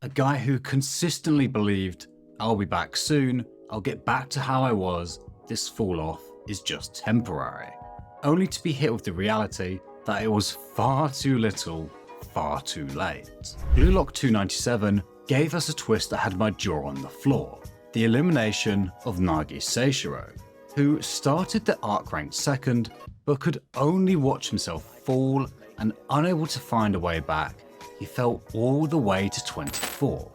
A guy who consistently believed, I'll be back soon, I'll get back to how I was, this fall off is just temporary. Only to be hit with the reality that it was far too little, far too late. Blue Lock 297 gave us a twist that had my jaw on the floor. The elimination of Nagi Seishiro, who started the arc ranked second, but could only watch himself fall, and unable to find a way back, he fell all the way to 24th,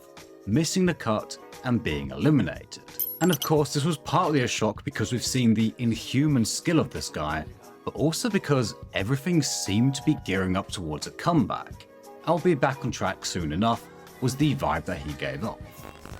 missing the cut and being eliminated. And of course this was partly a shock because we've seen the inhuman skill of this guy, but also because everything seemed to be gearing up towards a comeback. I'll be back on track soon enough was the vibe that he gave off.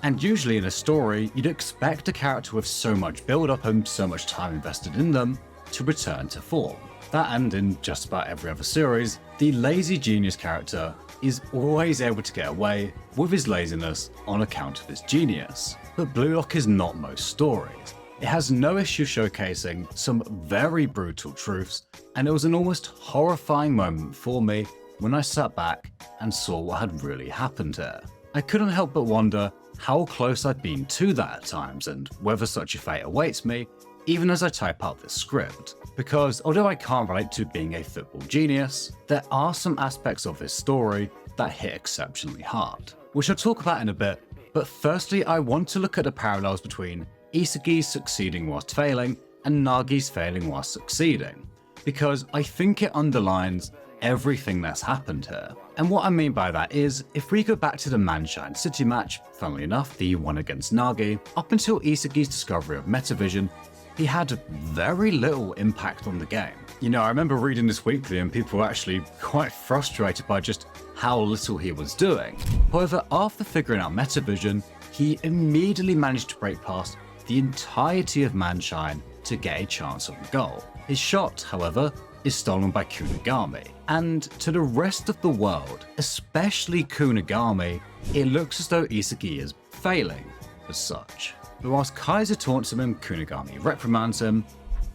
And usually in a story, you'd expect a character with so much build up and so much time invested in them to return to form. That, and in just about every other series, the lazy genius character is always able to get away with his laziness on account of his genius. But Blue Lock is not most stories. It has no issue showcasing some very brutal truths, and it was an almost horrifying moment for me when I sat back and saw what had really happened here. I couldn't help but wonder how close I'd been to that at times and whether such a fate awaits me even as I type out this script. Because although I can't relate to being a football genius, there are some aspects of this story that hit exceptionally hard, which I'll talk about in a bit, but firstly I want to look at the parallels between Isagi's succeeding whilst failing and Nagi's failing whilst succeeding, because I think it underlines everything that's happened here. And what I mean by that is, if we go back to the Manshine City match, funnily enough the one against Nagi, up until Isagi's discovery of Metavision, he had very little impact on the game. You know, I remember reading this weekly and people were actually quite frustrated by just how little he was doing. However, after figuring out Metavision, he immediately managed to break past the entirety of Manshine to get a chance on goal. His shot, however, is stolen by Kunigami, and to the rest of the world, especially Kunigami, it looks as though Isagi is failing as such. But whilst Kaiser taunts him and Kunigami reprimands him,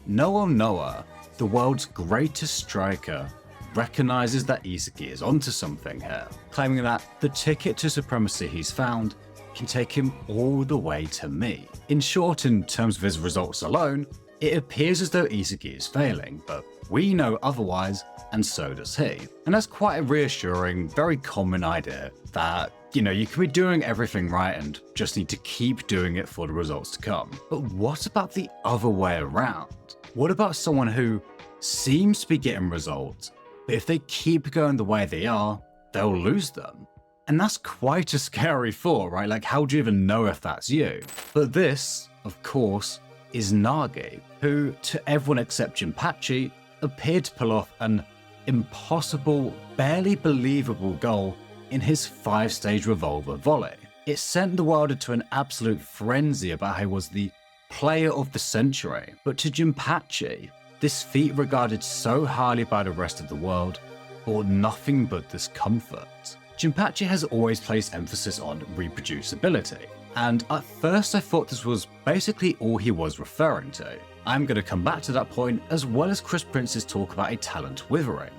Noah, the world's greatest striker, recognises that Isagi is onto something here, claiming that the ticket to supremacy he's found can take him all the way to me. In short, in terms of his results alone, it appears as though Isagi is failing, but we know otherwise, and so does he. And that's quite a reassuring, very common idea that, you know, you can be doing everything right and just need to keep doing it for the results to come. But what about the other way around? What about someone who seems to be getting results, but if they keep going the way they are, they'll lose them? And that's quite a scary thought, right? Like, how do you even know if that's you? But this, of course, is Nagi, who, to everyone except Jinpachi, appeared to pull off an impossible, barely believable goal in his 5-stage revolver volley. It sent the world into an absolute frenzy about how he was the player of the century, but to Jinpachi, this feat regarded so highly by the rest of the world brought nothing but discomfort. Jinpachi has always placed emphasis on reproducibility, and at first I thought this was basically all he was referring to. I'm going to come back to that point, as well as Chris Prince's talk about a talent withering.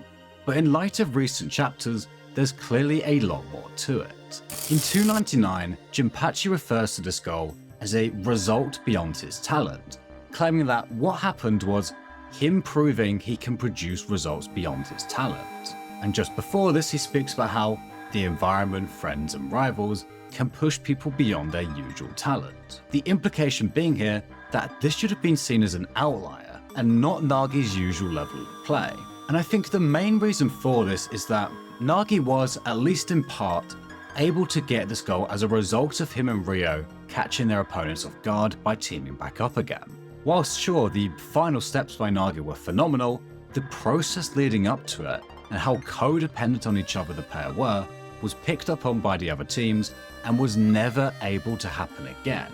But in light of recent chapters, there's clearly a lot more to it. In 299, Jinpachi refers to this goal as a result beyond his talent, claiming that what happened was him proving he can produce results beyond his talent. And just before this, he speaks about how the environment, friends and rivals can push people beyond their usual talent. The implication being here that this should have been seen as an outlier and not Nagi's usual level of play. And I think the main reason for this is that Nagi was, at least in part, able to get this goal as a result of him and Ryo catching their opponents off guard by teaming back up again. Whilst sure, the final steps by Nagi were phenomenal, the process leading up to it and how codependent on each other the pair were was picked up on by the other teams and was never able to happen again.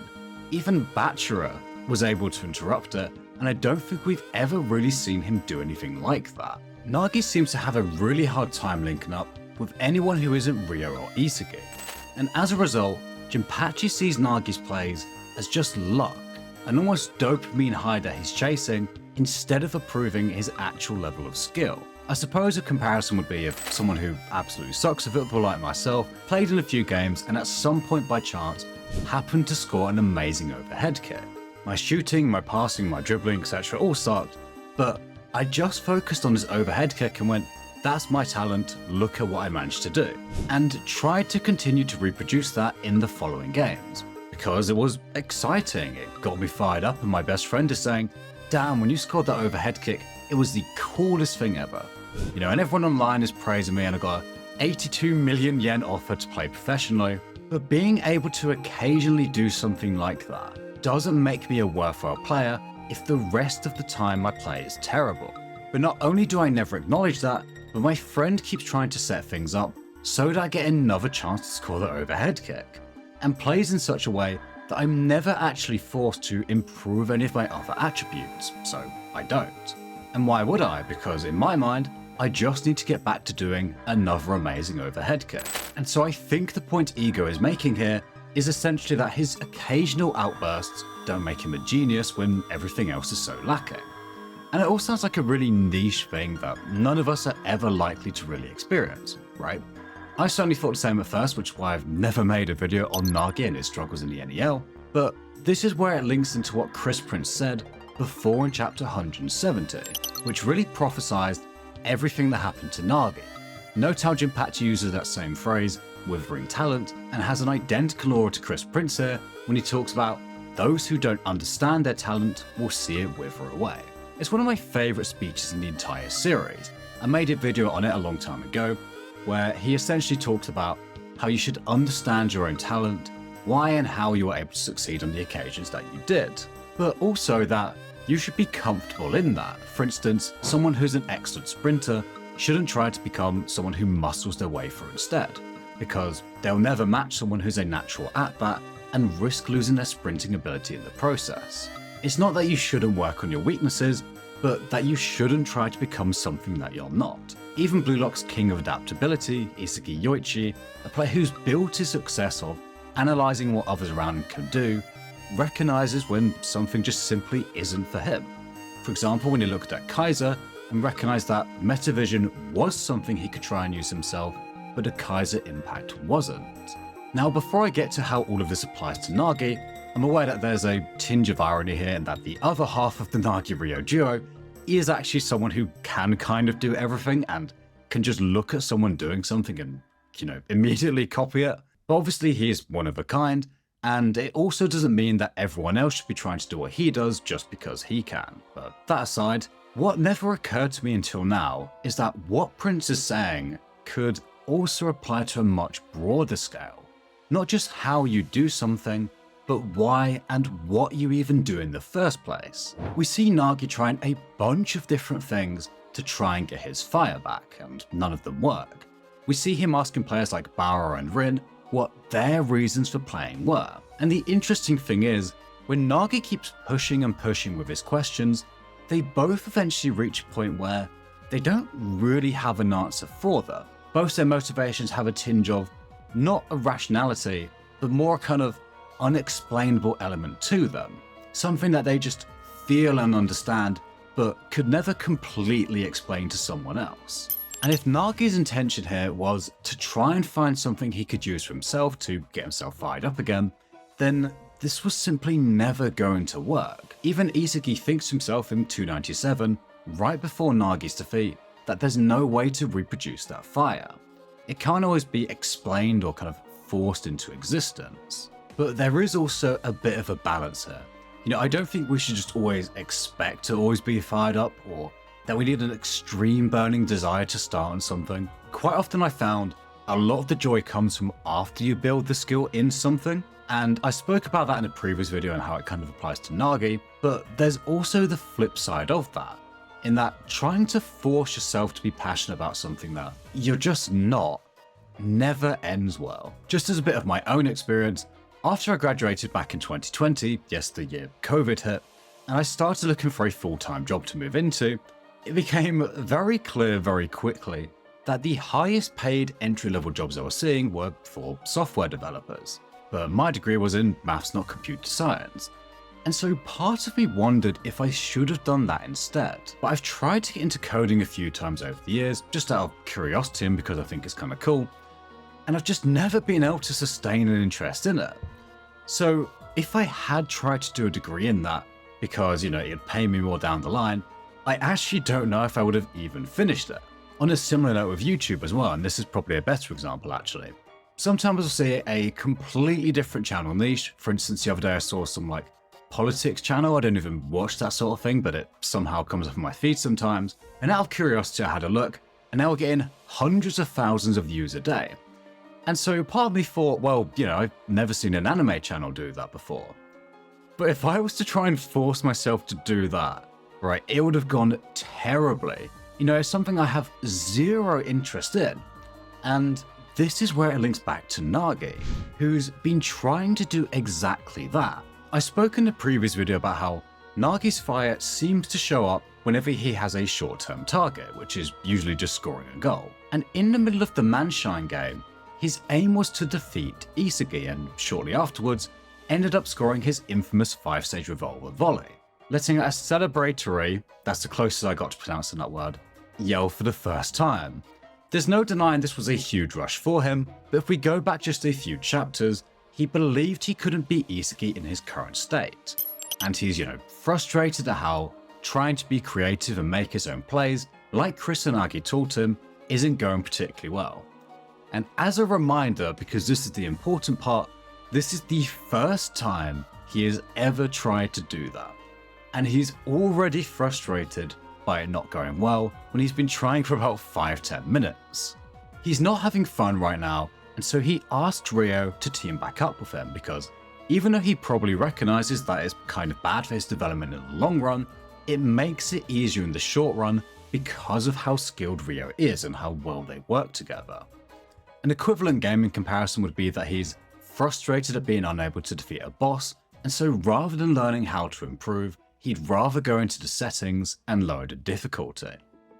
Even Bachira was able to interrupt it, and I don't think we've ever really seen him do anything like that. Nagi seems to have a really hard time linking up with anyone who isn't Ryo or Isagi, and as a result, Jinpachi sees Nagi's plays as just luck, an almost dopamine high that he's chasing, instead of approving his actual level of skill. I suppose a comparison would be if someone who absolutely sucks at football like myself played in a few games and at some point by chance happened to score an amazing overhead kick. My shooting, my passing, my dribbling, etc. all sucked, but I just focused on this overhead kick and went, that's my talent, look at what I managed to do, and tried to continue to reproduce that in the following games. Because it was exciting, it got me fired up, and my best friend is saying, damn, when you scored that overhead kick, it was the coolest thing ever. You know, and everyone online is praising me and I got a 82 million yen offer to play professionally, but being able to occasionally do something like that doesn't make me a worthwhile player if the rest of the time I play is terrible. But not only do I never acknowledge that, but my friend keeps trying to set things up so that I get another chance to score the overhead kick, and plays in such a way that I'm never actually forced to improve any of my other attributes, so I don't. And why would I? Because in my mind, I just need to get back to doing another amazing overhead kick. And so I think the point Ego is making here is essentially that his occasional outbursts don't make him a genius when everything else is so lacking. And it all sounds like a really niche thing that none of us are ever likely to really experience, right? I certainly thought the same at first, which is why I've never made a video on Nagi and his struggles in the NEL, but this is where it links into what Chris Prince said before in chapter 170, which really prophesized everything that happened to Nagi. Note how Jinpachi uses that same phrase, withering talent, and has an identical aura to Chris Prince here when he talks about those who don't understand their talent will see it wither away. It's one of my favourite speeches in the entire series. I made a video on it a long time ago, where he essentially talks about how you should understand your own talent, why and how you were able to succeed on the occasions that you did, but also that you should be comfortable in that. For instance, someone who's an excellent sprinter shouldn't try to become someone who muscles their way through instead, because they'll never match someone who's a natural at that and risk losing their sprinting ability in the process. It's not that you shouldn't work on your weaknesses, but that you shouldn't try to become something that you're not. Even Blue Lock's king of adaptability, Isagi Yoichi, a player who's built his success of analysing what others around him can do, recognises when something just simply isn't for him. For example, when he looked at Kaiser and recognised that Metavision was something he could try and use himself, but a Kaiser impact wasn't. Now, before I get to how all of this applies to Nagi, I'm aware that there's a tinge of irony here and that the other half of the Nagi Ryo duo is actually someone who can kind of do everything and can just look at someone doing something and, immediately copy it. But obviously he is one of a kind, and it also doesn't mean that everyone else should be trying to do what he does just because he can. But that aside, what never occurred to me until now is that what Prince is saying could also apply to a much broader scale. Not just how you do something, but why and what you even do in the first place. We see Nagi trying a bunch of different things to try and get his fire back, and none of them work. We see him asking players like Bauer and Rin what their reasons for playing were. And the interesting thing is, when Nagi keeps pushing and pushing with his questions, they both eventually reach a point where they don't really have an answer for them. Both their motivations have a tinge of not irrationality, but more a kind of unexplainable element to them. Something that they just feel and understand, but could never completely explain to someone else. And if Nagi's intention here was to try and find something he could use for himself to get himself fired up again, then this was simply never going to work. Even Isagi thinks to himself in 297, right before Nagi's defeat, that there's no way to reproduce that fire. It can't always be explained or kind of forced into existence. But there is also a bit of a balance here. I don't think we should just always expect to always be fired up, or that we need an extreme burning desire to start on something. Quite often I found a lot of the joy comes from after you build the skill in something, and I spoke about that in a previous video and how it kind of applies to Nagi, but there's also the flip side of that, in that trying to force yourself to be passionate about something that you're just not never ends well. Just as a bit of my own experience, after I graduated back in 2020, yes, the year COVID hit, and I started looking for a full-time job to move into, it became very clear very quickly that the highest paid entry-level jobs I was seeing were for software developers. But my degree was in maths, not computer science. And so part of me wondered if I should have done that instead. But I've tried to get into coding a few times over the years, just out of curiosity and because I think it's kind of cool, and I've just never been able to sustain an interest in it. So if I had tried to do a degree in that, because, it'd pay me more down the line, I actually don't know if I would have even finished it. On a similar note with YouTube as well, and this is probably a better example actually. Sometimes I'll see a completely different channel niche. For instance, the other day I saw some politics channel. I don't even watch that sort of thing, but it somehow comes up on my feed sometimes. And out of curiosity, I had a look, and now we're getting hundreds of thousands of views a day. And so part of me thought, well, I've never seen an anime channel do that before. But if I was to try and force myself to do that, right, it would have gone terribly. It's something I have zero interest in. And this is where it links back to Nagi, who's been trying to do exactly that. I spoke in the previous video about how Nagi's fire seems to show up whenever he has a short-term target, which is usually just scoring a goal. And in the middle of the Manshine game, his aim was to defeat Isagi, and shortly afterwards, ended up scoring his infamous 5-stage revolver volley, letting out a celebratory, that's the closest I got to pronouncing that word, yell for the first time. There's no denying this was a huge rush for him, but if we go back just a few chapters, he believed he couldn't beat Isagi in his current state. And he's, frustrated at how trying to be creative and make his own plays, like Chris and Nagi taught him, isn't going particularly well. And as a reminder, because this is the important part, this is the first time he has ever tried to do that. And he's already frustrated by it not going well when he's been trying for about 5-10 minutes. He's not having fun right now, and so he asked Ryo to team back up with him because even though he probably recognizes that it's kind of bad for his development in the long run, it makes it easier in the short run because of how skilled Ryo is and how well they work together. An equivalent gaming comparison would be that he's frustrated at being unable to defeat a boss, and so rather than learning how to improve, he'd rather go into the settings and lower the difficulty.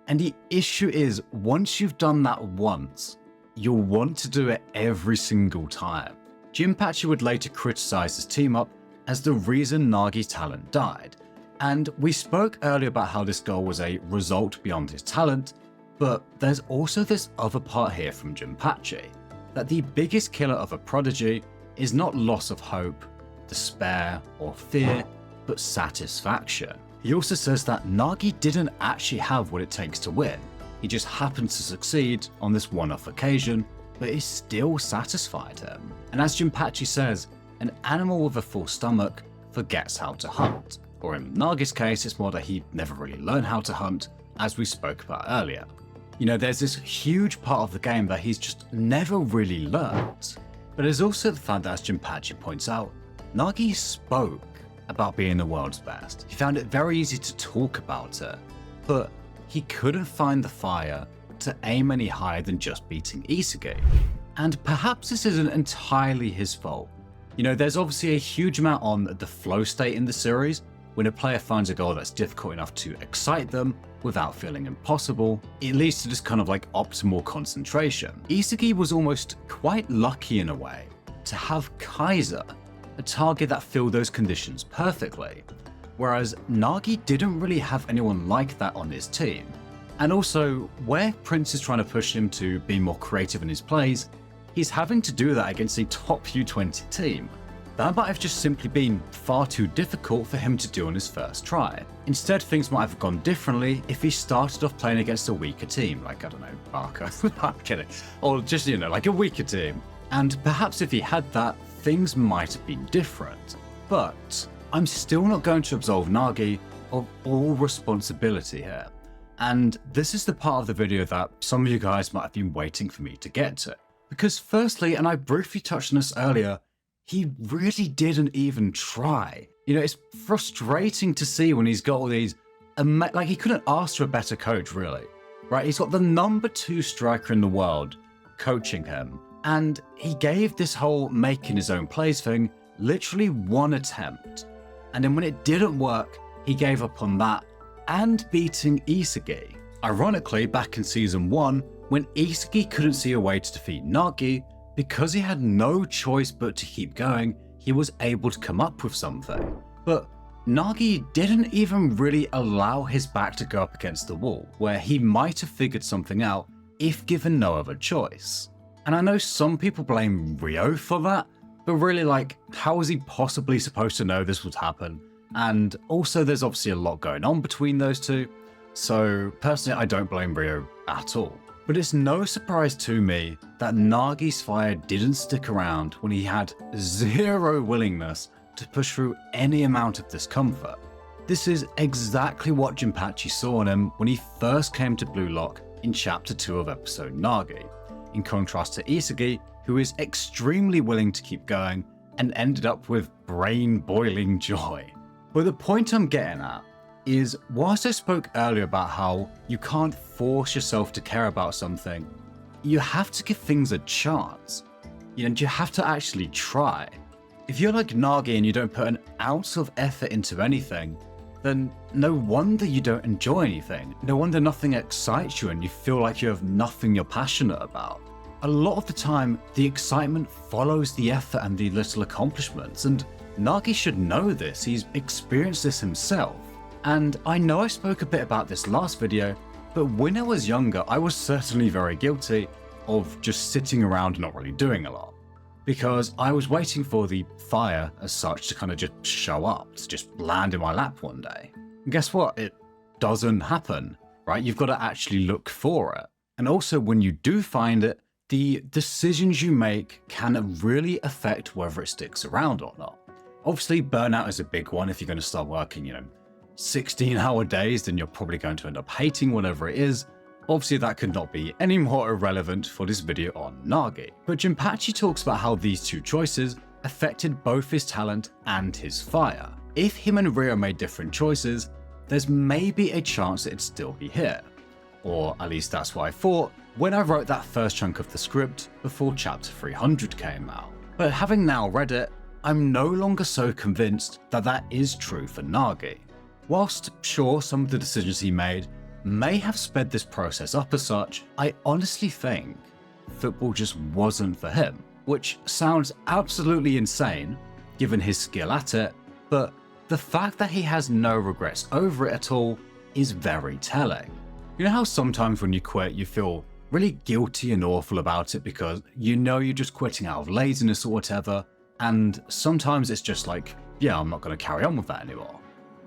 And the issue is, once you've done that once, you'll want to do it every single time. Jinpachi would later criticize his team up as the reason Nagi's talent died. And we spoke earlier about how this goal was a result beyond his talent, but there's also this other part here from Jinpachi, that the biggest killer of a prodigy is not loss of hope, despair, or fear, but satisfaction. He also says that Nagi didn't actually have what it takes to win. He just happened to succeed on this one-off occasion, but it still satisfied him. And as Jinpachi says, an animal with a full stomach forgets how to hunt. Or in Nagi's case, it's more that he never really learned how to hunt, as we spoke about earlier. There's this huge part of the game that he's just never really learned. But there's also the fact that, as Jinpachi points out, Nagi spoke about being the world's best. He found it very easy to talk about it, but he couldn't find the fire to aim any higher than just beating Isagi. And perhaps this isn't entirely his fault. There's obviously a huge amount on the flow state in the series. When a player finds a goal that's difficult enough to excite them without feeling impossible, it leads to this kind of optimal concentration. Isagi was almost quite lucky in a way to have Kaiser, a target that filled those conditions perfectly, whereas Nagi didn't really have anyone like that on his team. And also, where Prince is trying to push him to be more creative in his plays, he's having to do that against a top U20 team. That might have just simply been far too difficult for him to do on his first try. Instead, things might have gone differently if he started off playing against a weaker team, I don't know, Barker, I'm kidding, or just, a weaker team. And perhaps if he had that, things might have been different. But I'm still not going to absolve Nagi of all responsibility here. And this is the part of the video that some of you guys might have been waiting for me to get to. Because firstly, and I briefly touched on this earlier, he really didn't even try. It's frustrating to see when he's got all these, he couldn't ask for a better coach, really, right? He's got the number 2 striker in the world coaching him. And he gave this whole making his own plays thing literally one attempt. And then when it didn't work, he gave up on that and beating Isagi. Ironically, back in season 1, when Isagi couldn't see a way to defeat Nagi, because he had no choice but to keep going, he was able to come up with something. But Nagi didn't even really allow his back to go up against the wall, where he might have figured something out if given no other choice. And I know some people blame Ryo for that, but really, like, how was he possibly supposed to know this would happen? And also there's obviously a lot going on between those two, so personally I don't blame Ryo at all. But it's no surprise to me that Nagi's fire didn't stick around when he had zero willingness to push through any amount of discomfort. This is exactly what Jinpachi saw in him when he first came to Blue Lock in Chapter 2 of Episode Nagi, in contrast to Isagi, who is extremely willing to keep going and ended up with brain-boiling joy. But the point I'm getting at is, whilst I spoke earlier about how you can't force yourself to care about something, you have to give things a chance, and you have to actually try. If you're like Nagi and you don't put an ounce of effort into anything, then no wonder you don't enjoy anything. No wonder nothing excites you and you feel like you have nothing you're passionate about. A lot of the time, the excitement follows the effort and the little accomplishments, and Nagi should know this. He's experienced this himself. And I know I spoke a bit about this last video, but when I was younger, I was certainly very guilty of just sitting around and not really doing a lot, because I was waiting for the fire as such to kind of just show up, to just land in my lap one day. And guess what? It doesn't happen, right? You've got to actually look for it. And also when you do find it, the decisions you make can really affect whether it sticks around or not. Obviously, burnout is a big one. If you're going to start working, 16-hour days, then you're probably going to end up hating whatever it is. Obviously, that could not be any more irrelevant for this video on Nagi. But Jinpachi talks about how these two choices affected both his talent and his fire. If him and Ryo made different choices, there's maybe a chance it'd still be here. Or at least that's what I thought when I wrote that first chunk of the script before chapter 300 came out. But having now read it, I'm no longer so convinced that that is true for Nagi. Whilst sure some of the decisions he made may have sped this process up as such, I honestly think football just wasn't for him, which sounds absolutely insane given his skill at it, but the fact that he has no regrets over it at all is very telling. You know how sometimes when you quit you feel really guilty and awful about it because you're just quitting out of laziness or whatever, and sometimes it's just like, yeah, I'm not going to carry on with that anymore.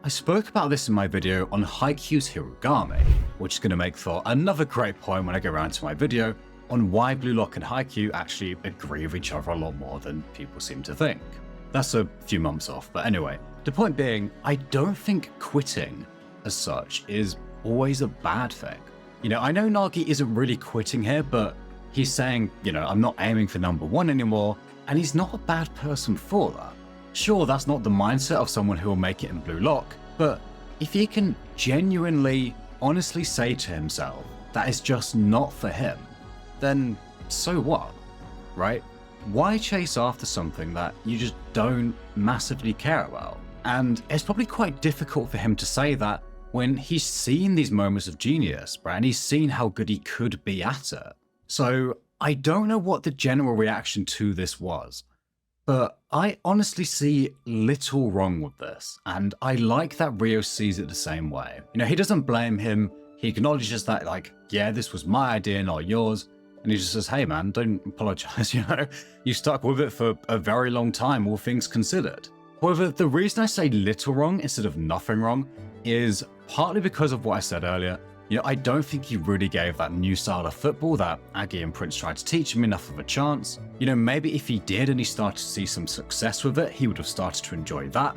I spoke about this in my video on Haikyuu's Hirugami, which is going to make for another great point when I get around to my video on why Blue Lock and Haikyuu actually agree with each other a lot more than people seem to think. That's a few months off, but anyway, the point being, I don't think quitting as such is always a bad thing. I know Nagi isn't really quitting here, but he's saying, I'm not aiming for number one anymore, and he's not a bad person for that. Sure, that's not the mindset of someone who will make it in Blue Lock, but if he can genuinely, honestly say to himself that it's just not for him, then so what, right? Why chase after something that you just don't massively care about? And it's probably quite difficult for him to say that when he's seen these moments of genius, right? And he's seen how good he could be at it. So I don't know what the general reaction to this was, but I honestly see little wrong with this. And I like that Ryo sees it the same way. He doesn't blame him. He acknowledges that, like, yeah, this was my idea, not yours. And he just says, hey man, don't apologize, you stuck with it for a very long time, all things considered. However, the reason I say little wrong instead of nothing wrong is partly because of what I said earlier. I don't think he really gave that new style of football that Agi and Prince tried to teach him enough of a chance. Maybe if he did and he started to see some success with it, he would have started to enjoy that.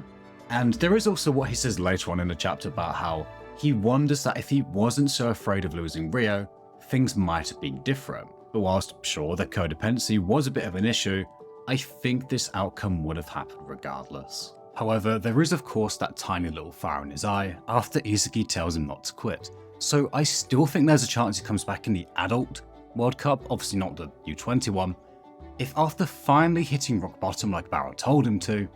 And there is also what he says later on in the chapter about how he wonders that if he wasn't so afraid of losing Ryo, things might have been different. But whilst sure the codependency was a bit of an issue, I think this outcome would have happened regardless. However, there is of course that tiny little fire in his eye after Isagi tells him not to quit. So I still think there's a chance he comes back in the adult World Cup, obviously not the U20 one. If after finally hitting rock bottom like Barrow told him to,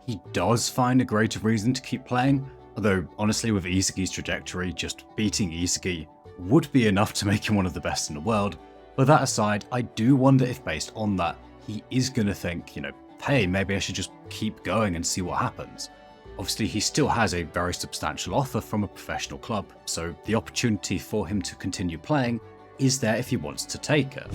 he does find a greater reason to keep playing, although honestly with Isagi's trajectory, just beating Isagi would be enough to make him one of the best in the world. But that aside, I do wonder if based on that, he is going to think, hey, maybe I should just keep going and see what happens. Obviously, he still has a very substantial offer from a professional club, so the opportunity for him to continue playing is there if he wants to take it.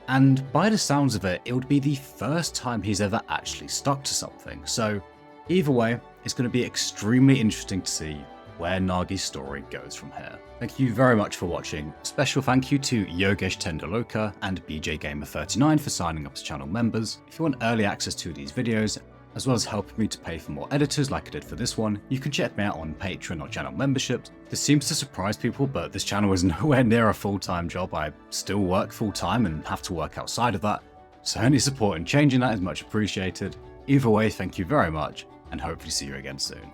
And by the sounds of it, it would be the first time he's ever actually stuck to something, so either way, it's going to be extremely interesting to see where Nagi's story goes from here. Thank you very much for watching. Special thank you to Yogesh Tendoloka and BJGamer39 for signing up as channel members. If you want early access to these videos, as well as helping me to pay for more editors like I did for this one, you can check me out on Patreon or channel memberships. This seems to surprise people, but this channel is nowhere near a full-time job. I still work full-time and have to work outside of that, so any support in changing that is much appreciated. Either way, thank you very much, and hopefully see you again soon.